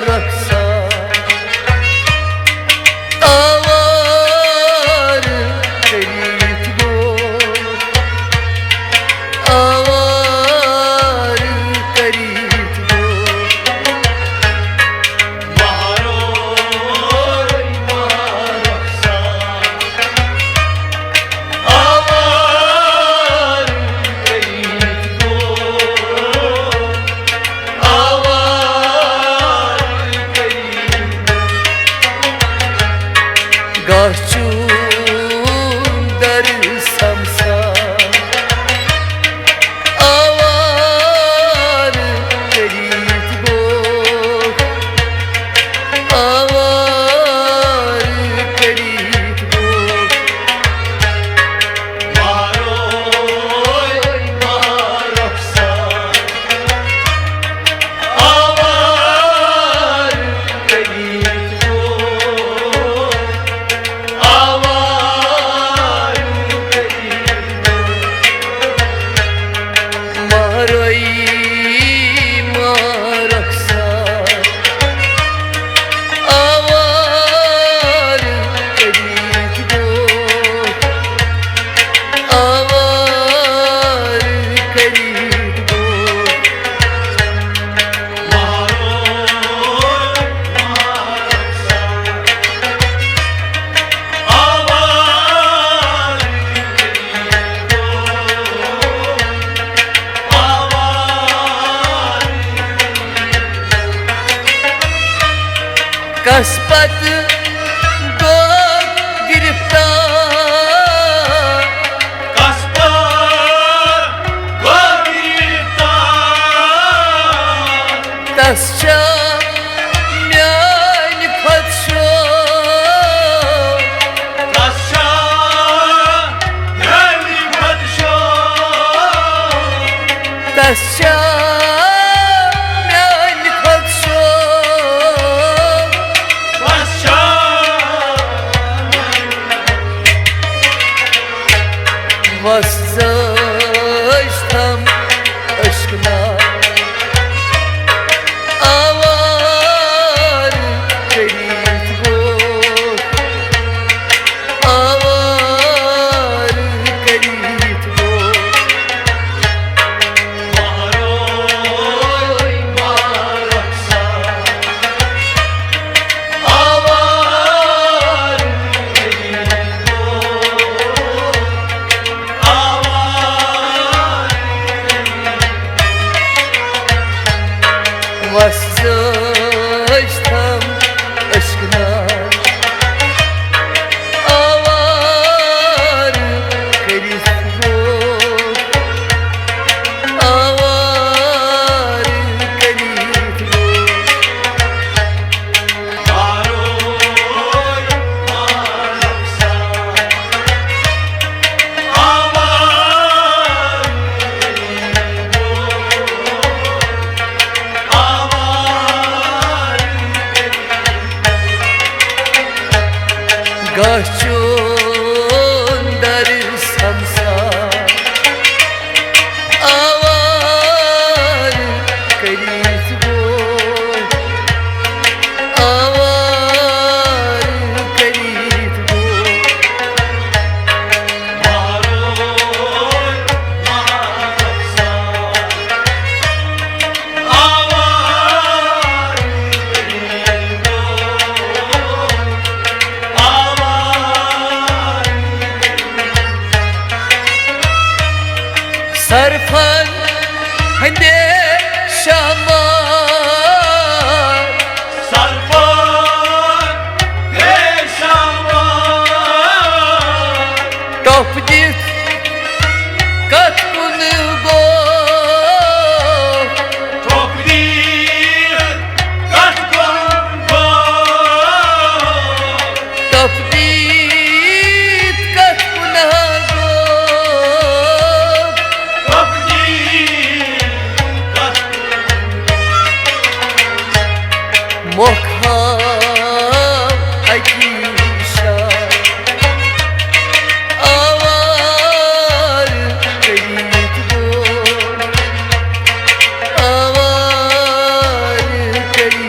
رقصا آوار قریت بود آوار قریت بود ماروی ما رقصا آوار قریت بود گاه چون در سمسار آوار قریت بود آوار قریت بود ماروی ما رقصا آوار قریت بود آوار قریت ماروی ما رقصا آوار قریت بود آوار قریت بود ماروی ما رقصا آوار قریت بود آوار قصبت دو گرفتار قصبا و گرفتار دستچه میان پد شد دستچه یعنی پادشاه دستچه میان پد شد پادشاه واسداشتم عشقنا آوار قریت بود آوار قریت بود ماروی ما رقصا آوار قریت بود آوار واسداشتم عشقنا آوار قریت بود آوار قریت بود ماروی ما رقصا آوار قریت بود آوار گاه چون در سمسار آوار قریت بود آوار قریت بود ماروی ما رقصا آوار قریت بود آوار سرفن هنده شمار سرفان پیشمان top dit kat bunu go توپدیر قد کن top dit kat bunu go توپدیر قد mokham akisha avar qariet go avar qariet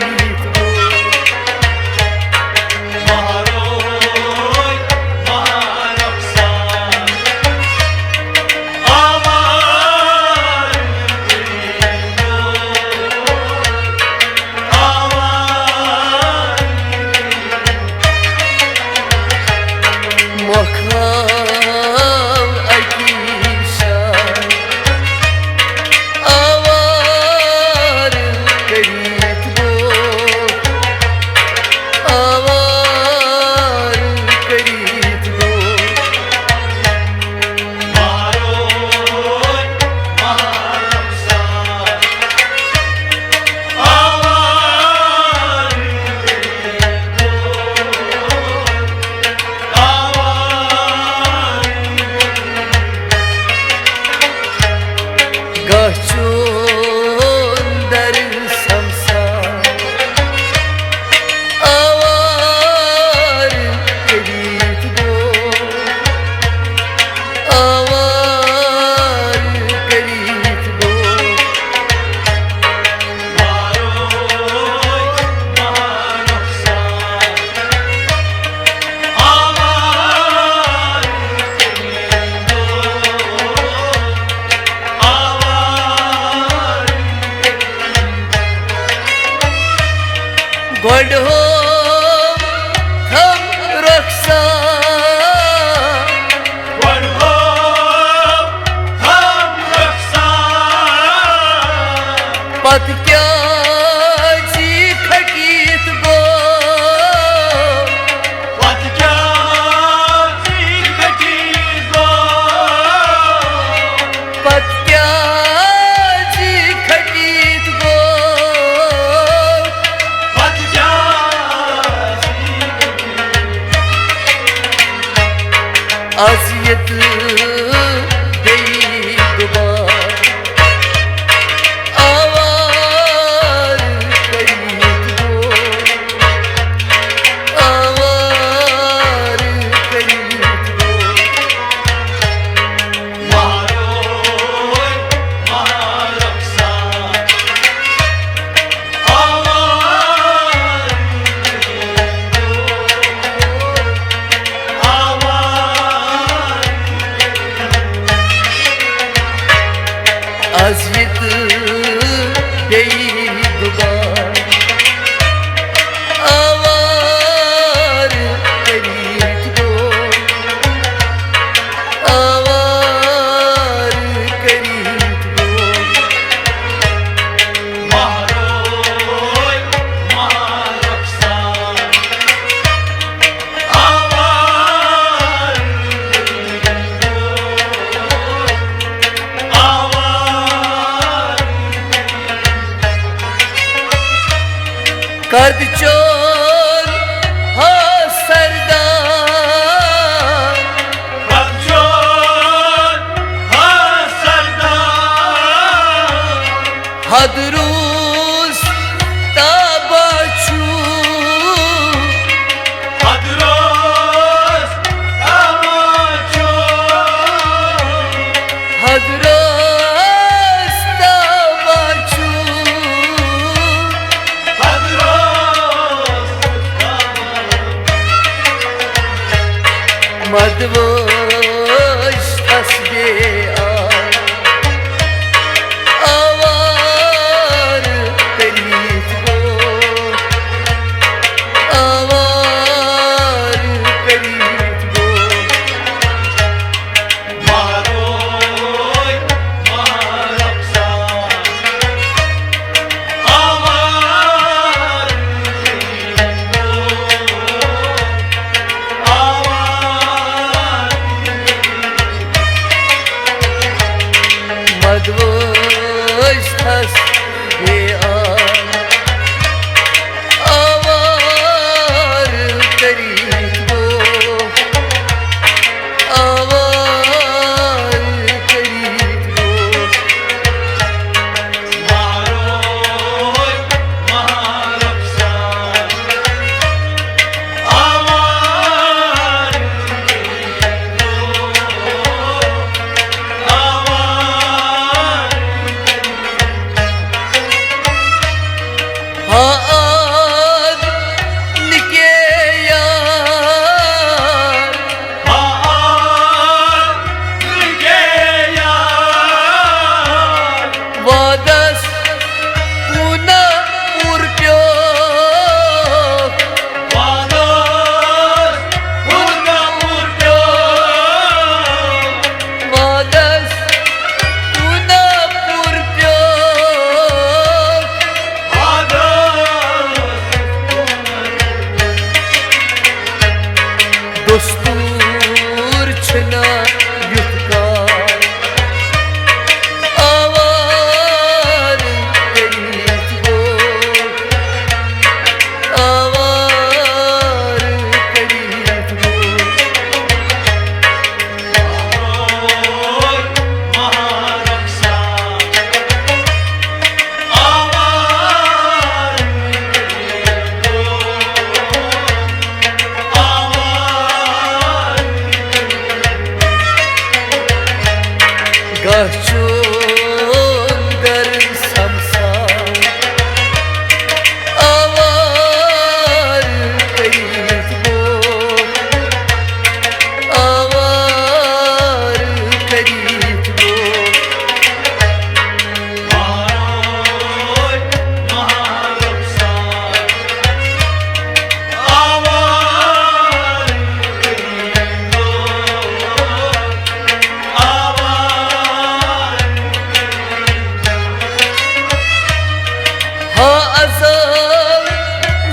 گل هم رخسار گل هم رخسار پت کیازی کھٹیت گو پت کیازی کھٹیت گو پت کیازی کھٹیت گو پت کیازی aziyet değil duvar avar kayıt bu avar kayıt bu Maharoy maharoksa avar avar aziyet değil duvar avar kayıt bu avar kayıt bu Maharoy maharoksa avar avar Kard çol ha serdar Kapçon ha serdar Hadruz tabaçu Hadros amaçon Hadruz tabaçu Hadros Madvoş tasbih avar kayıt bu avar kayıt bu Maharoy maharoksa avar avar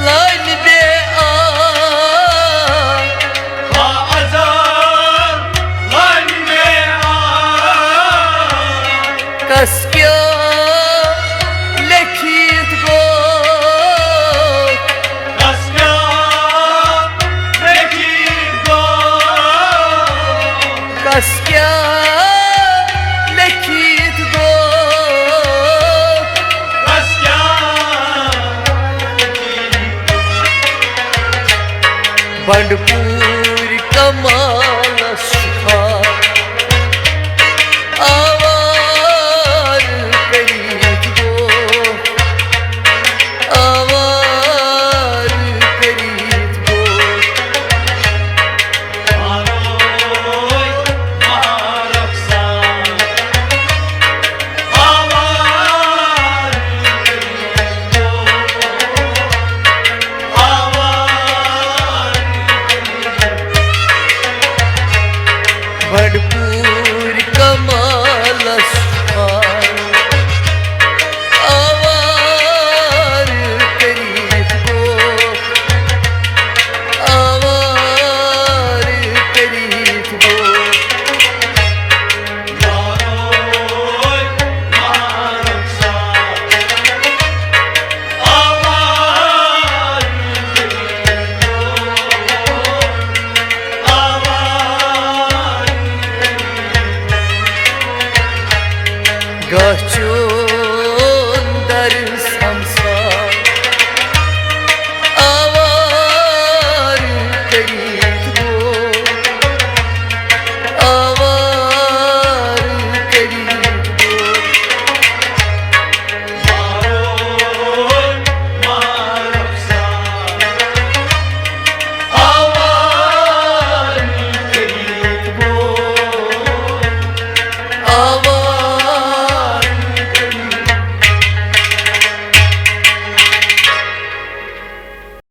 Lal bay uh azan lan me Kaskya lekit go kaska mekir go Kaskya lekit go kaska Bandpur kama